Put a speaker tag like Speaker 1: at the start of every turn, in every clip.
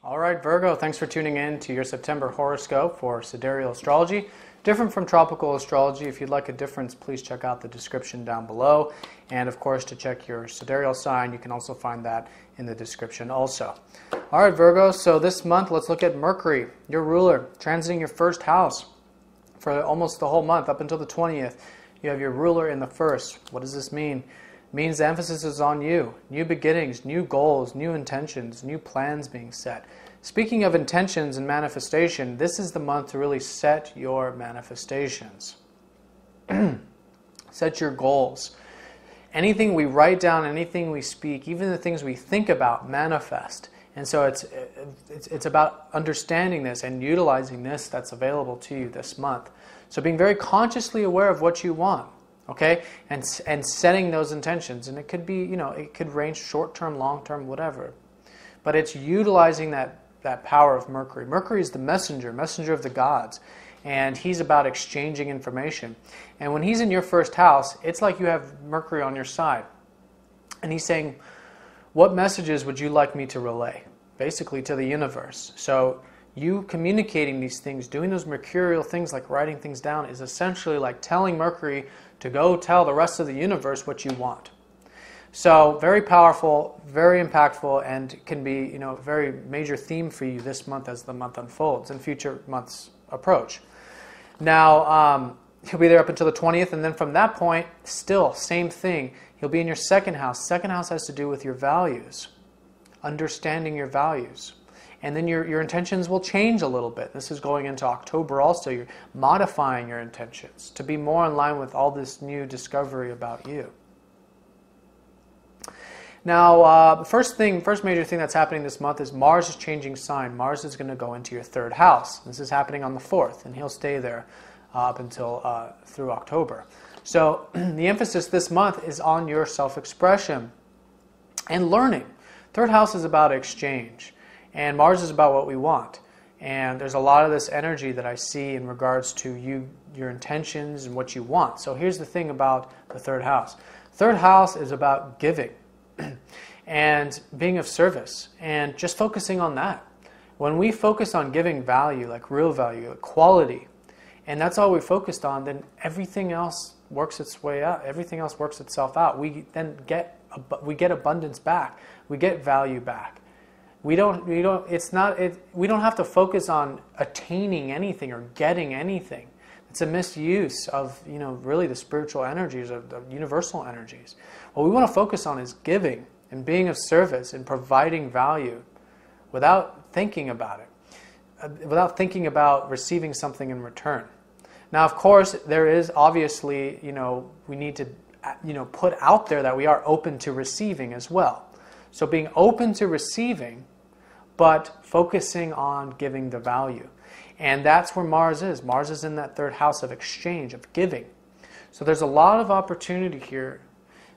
Speaker 1: All right, Virgo, thanks for tuning in to your September horoscope for Sidereal Astrology. Different from tropical astrology. If you'd like a difference, please check out the description down below. And of course, to check your sidereal sign, you can also find that in the description also. All right, Virgo, so this month, let's look at Mercury, your ruler, transiting your first house for almost the whole month, up until the 20th. You have your ruler in the first. What does this mean? It means the emphasis is on you. New beginnings, new goals, new intentions, new plans being set. Speaking of intentions and manifestation, this is the month to really set your manifestations. Set your goals. Anything we write down, anything we speak, even the things we think about, manifest. And so it's about understanding this and utilizing this that's available to you this month. So being very consciously aware of what you want, okay, and setting those intentions. And it could be, it could range short-term, long-term, whatever. But it's utilizing that power of Mercury. Mercury is the messenger of the gods, and he's about exchanging information. And when he's in your first house, it's like you have Mercury on your side. And he's saying, what messages would you like me to relay? Basically to the universe. So you communicating these things, doing those mercurial things like writing things down, is essentially like telling Mercury to go tell the rest of the universe what you want. So very powerful, very impactful, and can be a very major theme for you this month as the month unfolds and future months approach. Now, he'll be there up until the 20th, and then from that point, still, same thing. He'll be in your second house. Second house has to do with your values, understanding your values. And then your intentions will change a little bit. This is going into October also. You're modifying your intentions to be more in line with all this new discovery about you. Now, the first major thing that's happening this month is Mars is changing sign. Mars is going to go into your third house. This is happening on the 4th, and he'll stay there up until through October. So the emphasis this month is on your self-expression and learning. Third house is about exchange, and Mars is about what we want. And there's a lot of this energy that I see in regards to your intentions and what you want. So here's the thing about the third house. Third house is about giving and being of service and just focusing on that. When we focus on giving value, like real value, quality, and that's all we focused on, then everything else works its way out. Everything else works itself out. We then get abundance back. We get value back. We don't have to focus on attaining anything or getting anything. It's a misuse of really the spiritual energies, of the universal energies. What we want to focus on is giving and being of service and providing value without thinking about it, without thinking about receiving something in return. Now, of course, there is obviously, we need to, put out there that we are open to receiving as well. So being open to receiving, but focusing on giving the value. And that's where Mars is. Mars is in that third house of exchange, of giving. So there's a lot of opportunity here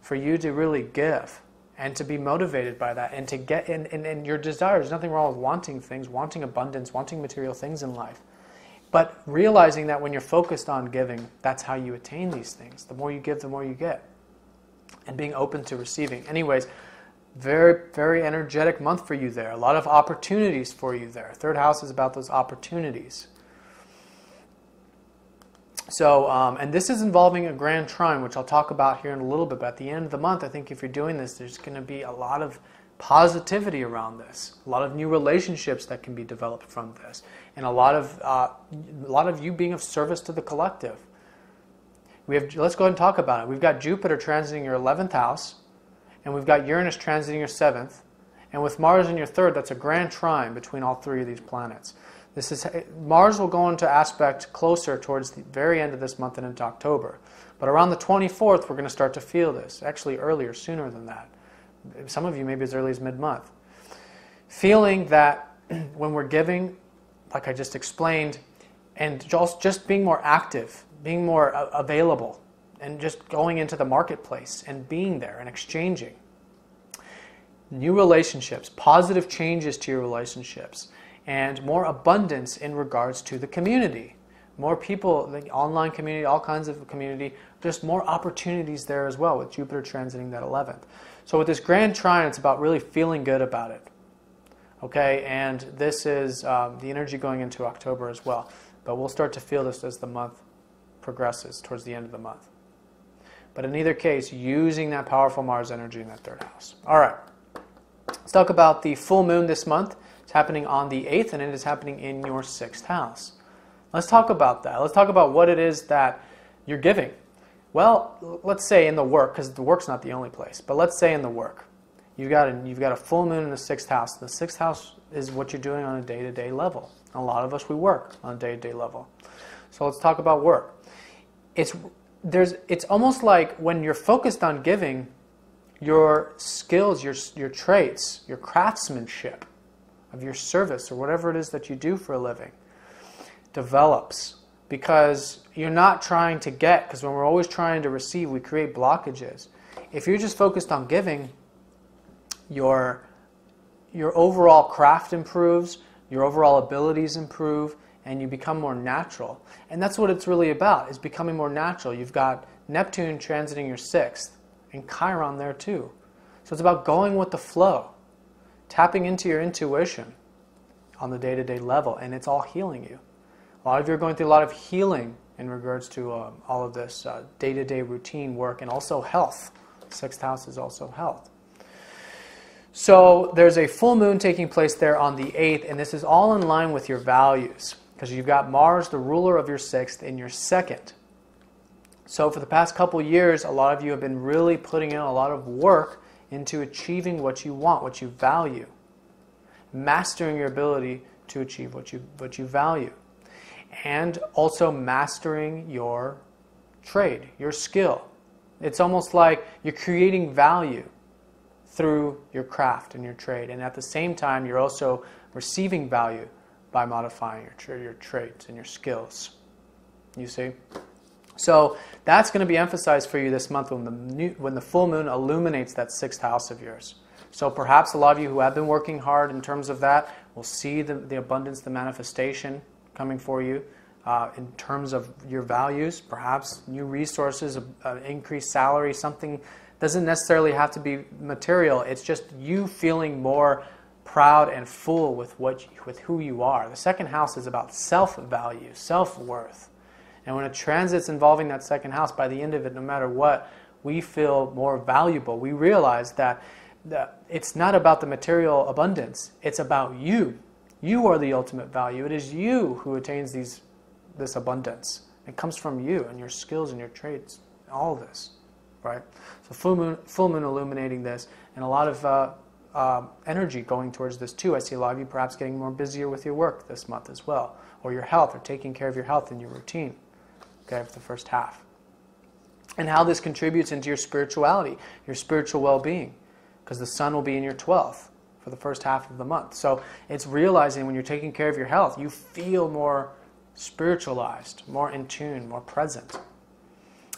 Speaker 1: for you to really give and to be motivated by that and to get in your desires. There's nothing wrong with wanting things, wanting abundance, wanting material things in life. But realizing that when you're focused on giving, that's how you attain these things. The more you give, the more you get. And being open to receiving. Anyways, very, very energetic month for you there. A lot of opportunities for you there. Third house is about those opportunities. So, and this is involving a grand trine, which I'll talk about here in a little bit. But at the end of the month, I think if you're doing this, there's going to be a lot of positivity around this. A lot of new relationships that can be developed from this. And a lot of you being of service to the collective. Let's go ahead and talk about it. We've got Jupiter transiting your 11th house. And we've got Uranus transiting your 7th. And with Mars in your 3rd, that's a grand trine between all three of these planets. Mars will go into aspect closer towards the very end of this month and into October. But around the 24th, we're going to start to feel this. Actually earlier, sooner than that. Some of you maybe as early as mid-month. Feeling that when we're giving, like I just explained, and just being more active, being more available, and just going into the marketplace and being there and exchanging. New relationships, positive changes to your relationships, and more abundance in regards to the community. More people, the online community, all kinds of community, just more opportunities there as well with Jupiter transiting that 11th. So with this grand trine, it's about really feeling good about it. Okay, and this is the energy going into October as well. But we'll start to feel this as the month progresses towards the end of the month. But in either case, using that powerful Mars energy in that third house. All right, let's talk about the full moon this month. It's happening on the 8th, and it is happening in your 6th house. Let's talk about that. Let's talk about what it is that you're giving. Well, let's say in the work, because the work's not the only place, but let's say in the work. You've got a full moon in the 6th house. The 6th house is what you're doing on a day-to-day level. A lot of us, we work on a day-to-day level. So let's talk about work. It's almost like when you're focused on giving, your skills, your traits, your craftsmanship of your service or whatever it is that you do for a living develops, because you're not trying to get, because when we're always trying to receive, we create blockages. If you're just focused on giving, your overall craft improves, your overall abilities improve, and you become more natural. And that's what it's really about, is becoming more natural. You've got Neptune transiting your 6th, and Chiron there too. So it's about going with the flow, tapping into your intuition on the day-to-day level, and it's all healing you. A lot of you are going through a lot of healing in regards to all of this day-to-day routine work, and also health. 6th house is also health. So there's a full moon taking place there on the 8th, and this is all in line with your values, because you've got Mars, the ruler of your 6th, in your 2nd. So for the past couple years, a lot of you have been really putting in a lot of work into achieving what you want, what you value. Mastering your ability to achieve what you value. And also mastering your trade, your skill. It's almost like you're creating value through your craft and your trade. And at the same time, you're also receiving value by modifying your traits and your skills. You see? So that's going to be emphasized for you this month when the full moon illuminates that 6th house of yours. So perhaps a lot of you who have been working hard in terms of that will see the abundance, the manifestation coming for you in terms of your values. Perhaps new resources, increased salary, something. Doesn't necessarily have to be material. It's just you feeling more proud and full with who you are. The 2nd house is about self-value, self-worth. And when a transit's involving that 2nd house, by the end of it, no matter what, we feel more valuable. We realize that it's not about the material abundance. It's about you. You are the ultimate value. It is you who attains this abundance. It comes from you and your skills and your traits, all of this. Right? So full moon illuminating this, and a lot of energy going towards this too. I see a lot of you perhaps getting more busier with your work this month as well, or your health, or taking care of your health in your routine, okay, for the first half. And how this contributes into your spirituality, your spiritual well-being, because the sun will be in your 12th for the first half of the month. So it's realizing when you're taking care of your health, you feel more spiritualized, more in tune, more present.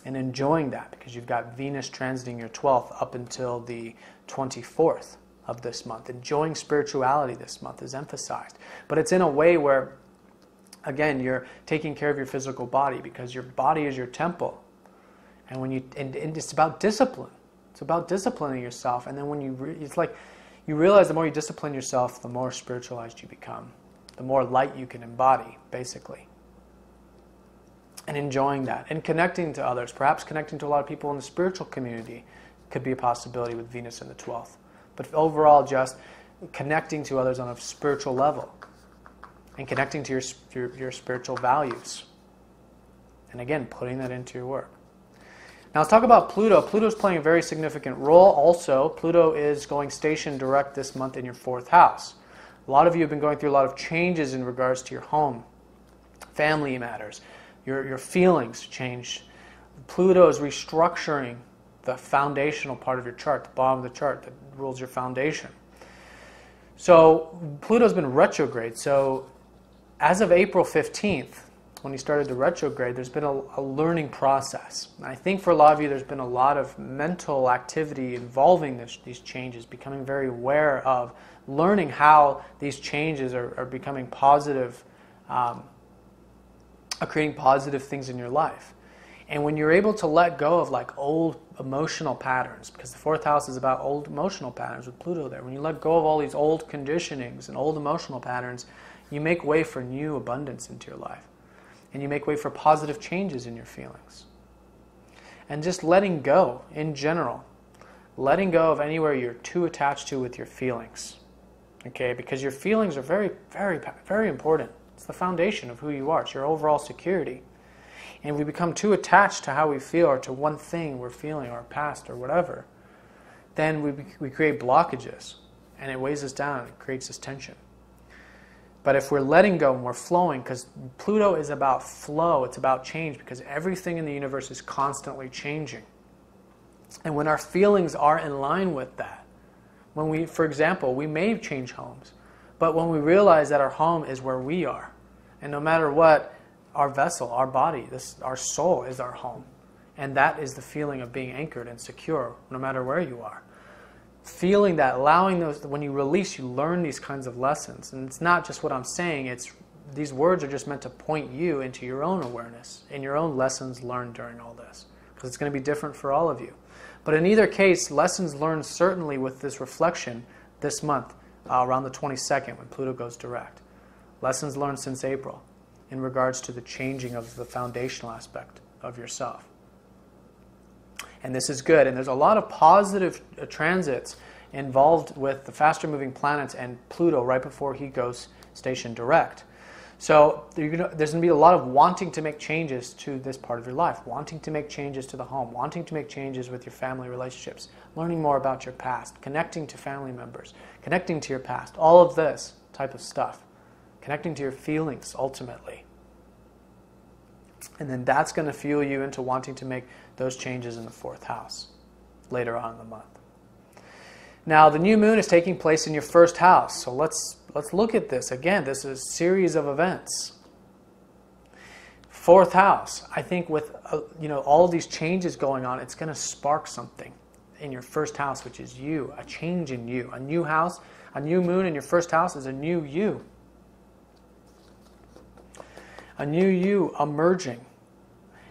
Speaker 1: And enjoying that, because you've got Venus transiting your 12th up until the 24th of this month. Enjoying spirituality this month is emphasized. But it's in a way where, again, you're taking care of your physical body, because your body is your temple. And and it's about discipline. It's about disciplining yourself. And then when it's like you realize the more you discipline yourself, the more spiritualized you become. The more light you can embody, basically. And enjoying that, and connecting to others, perhaps connecting to a lot of people in the spiritual community could be a possibility with Venus in the 12th. But overall, just connecting to others on a spiritual level, and connecting to your spiritual values. And again, putting that into your work. Now let's talk about Pluto. Pluto's playing a very significant role also. Pluto is going station direct this month in your 4th house. A lot of you have been going through a lot of changes in regards to your home, family matters. Your feelings change. Pluto is restructuring the foundational part of your chart, the bottom of the chart that rules your foundation. So Pluto's been retrograde. So as of April 15th, when he started to retrograde, there's been a learning process. And I think for a lot of you, there's been a lot of mental activity involving these changes, becoming very aware of learning how these changes are becoming positive, are creating positive things in your life. And when you're able to let go of like old emotional patterns, because the fourth house is about old emotional patterns with Pluto there, when you let go of all these old conditionings and old emotional patterns, you make way for new abundance into your life. And you make way for positive changes in your feelings. And just letting go in general. Letting go of anywhere you're too attached to with your feelings. Okay, because your feelings are very, very, very important. It's the foundation of who you are. It's your overall security. And if we become too attached to how we feel or to one thing we're feeling or past or whatever, then we create blockages and it weighs us down and it creates this tension. But if we're letting go and we're flowing, because Pluto is about flow, it's about change, because everything in the universe is constantly changing. And when our feelings are in line with that, when we, for example, we may change homes, but when we realize that our home is where we are, and no matter what, our vessel, our body, our soul is our home. And that is the feeling of being anchored and secure, no matter where you are. Feeling that, allowing those, when you release, you learn these kinds of lessons. And it's not just what I'm saying, these words are just meant to point you into your own awareness and your own lessons learned during all this. Because it's going to be different for all of you. But in either case, lessons learned certainly with this reflection this month, around the 22nd when Pluto goes direct. Lessons learned since April in regards to the changing of the foundational aspect of yourself. And this is good. And there's a lot of positive transits involved with the faster moving planets and Pluto right before he goes station direct. So there's going to be a lot of wanting to make changes to this part of your life, wanting to make changes to the home, wanting to make changes with your family relationships, learning more about your past, connecting to family members, connecting to your past, all of this type of stuff, connecting to your feelings ultimately. And then that's going to fuel you into wanting to make those changes in the fourth house later on in the month. Now, the new moon is taking place in your first house. So let's look at this. Again, this is a series of events. Fourth house, I think with all of these changes going on, it's going to spark something in your first house, which is you, a change in you. A new house, a new moon in your first house is a new you. A new you emerging.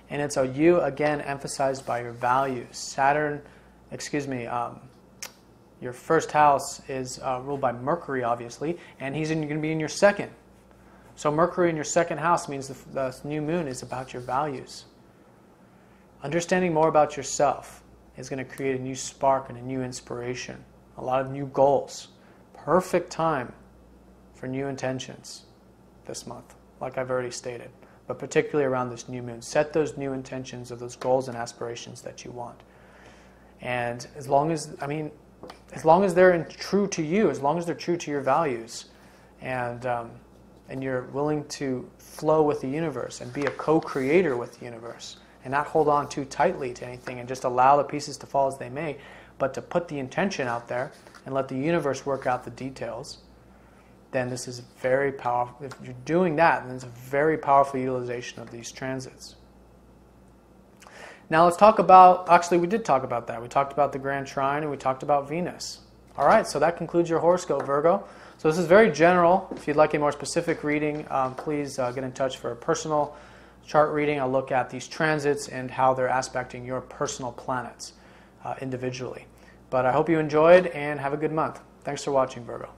Speaker 1: And it's a you, again, emphasized by your values. Your first house is ruled by Mercury, obviously, and he's going to be in your second. So Mercury in your second house means the new moon is about your values. Understanding more about yourself is going to create a new spark and a new inspiration, a lot of new goals. Perfect time for new intentions this month, like I've already stated, but particularly around this new moon. Set those new intentions of those goals and aspirations that you want. And as long as they're true to you, as long as they're true to your values, and you're willing to flow with the universe and be a co-creator with the universe, and not hold on too tightly to anything and just allow the pieces to fall as they may, but to put the intention out there and let the universe work out the details, then this is very powerful. If you're doing that, then it's a very powerful utilization of these transits. Now let's talk about, actually we did talk about that. We talked about the Grand Trine and we talked about Venus. All right, so that concludes your horoscope, Virgo. So this is very general. If you'd like a more specific reading, please get in touch for a personal chart reading. I'll look at these transits and how they're aspecting your personal planets individually. But I hope you enjoyed and have a good month. Thanks for watching, Virgo.